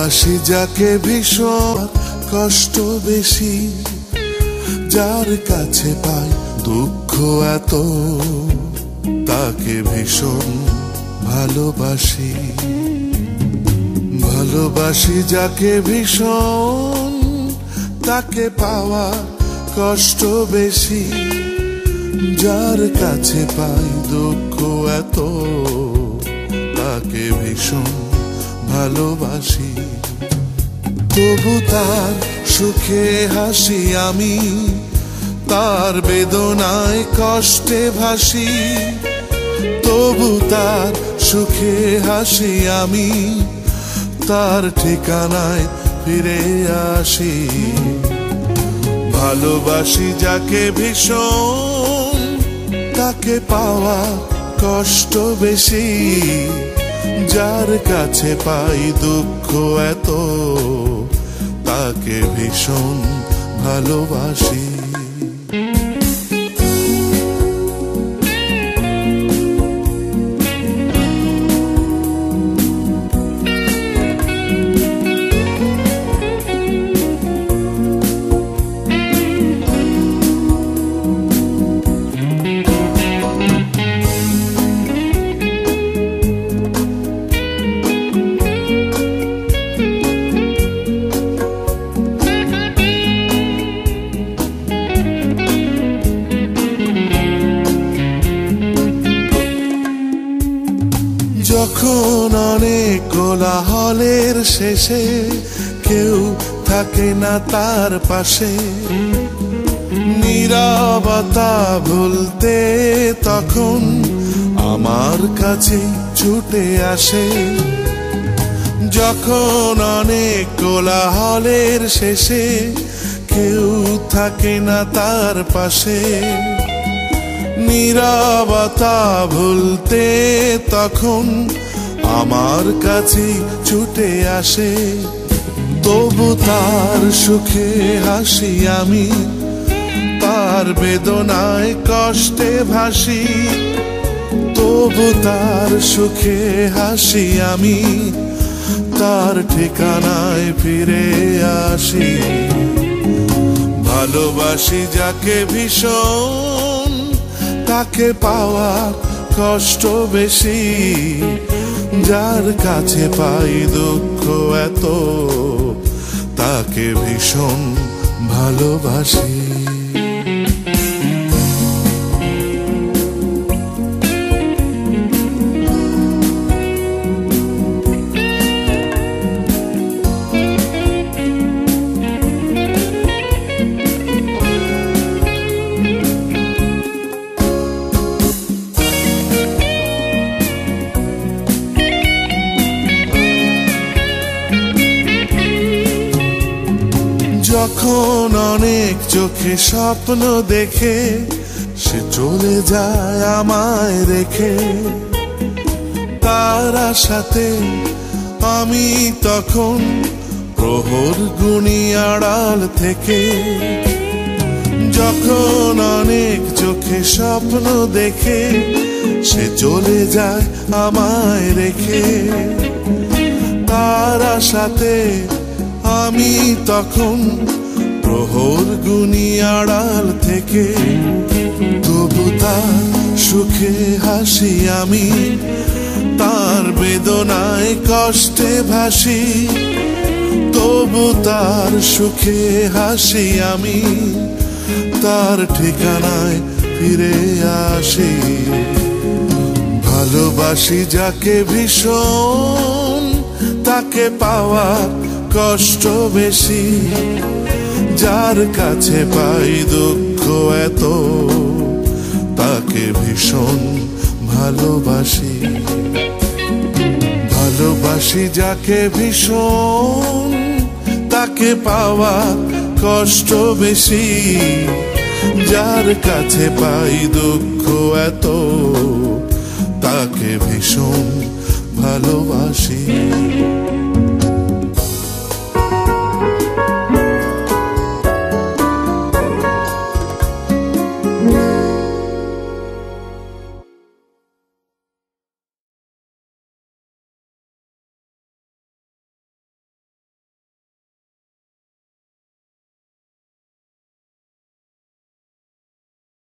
ভালোবাসি যাকে ভীষণ কষ্ট বেশি, যার কাছে পাই দুঃখ এত, তাকে ভীষণ ভালোবাসি। ভালোবাসি যাকে ভীষণ, তাকে পাওয়া কষ্ট বেশি, যার কাছে পাই দুঃখ এত, তাকে ভীষণ ভালোবাসি। তবু তার সুখে হাসি আমি, তার বেদনায় কষ্টে ভাসি। তবু তার সুখে হাসি আমি, তার ঠিকানায় ফিরে আসি। ভালোবাসি যাকে ভীষণ, তাকে পাওয়া কষ্ট বেশি, যার কাছে পাই দুঃখ এত, তাকে ভীষণ ভালোবাসি। যখন অনেক কোলাহলের শেষে কেউ থাকে না তার পাশে, নীরবতা ভুলতে তখন আমার কাছে ছুটে আসে। যখন অনেক কোলাহলের শেষে কেউ থাকে না তার পাশে, নীরবতা ভুলতে তখন আমার কাছে ছুটে আসে। তবু তার সুখে হাসি আমি, তার বেদনায় কষ্টে ভাসি। তবু তার সুখে হাসি আমি, তার ঠিকানায় ফিরে আসি। ভালোবাসি যাকে ভীষণ, তাকে পাওয়া কষ্ট বেশি, যার কাছে পাই দুঃখ এত, তাকে ভীষণ ভালোবাসি। যখন অনেক চোখে স্বপ্ন দেখে সে চলে যায় আমায় রেখে, তার আশাতে আমি তখন প্রহর গুনি আড়াল থেকে। যখন অনেক চোখে স্বপ্ন দেখে সে চলে যায় আমায় রেখে, তার আশাতে আমি তখন প্রহর গুনি আড়াল থেকে। তবু তার সুখে হাসি আমি, তার বেদনায় কষ্টে ভাসি। তবু তার সুখে হাসি আমি, তার ঠিকানায় ফিরে আসি। ভালোবাসি যাকে ভীষণ, তাকে পাওয়া কষ্ট বেশি, যার কাছে পাই দুঃখ এত, তাকে ভীষণ ভালোবাসি। ভালোবাসি যাকে ভীষণ, তাকে পাওয়া কষ্ট বেশি, যার কাছে পাই দুঃখ এত, তাকে ভীষণ ভালোবাসি।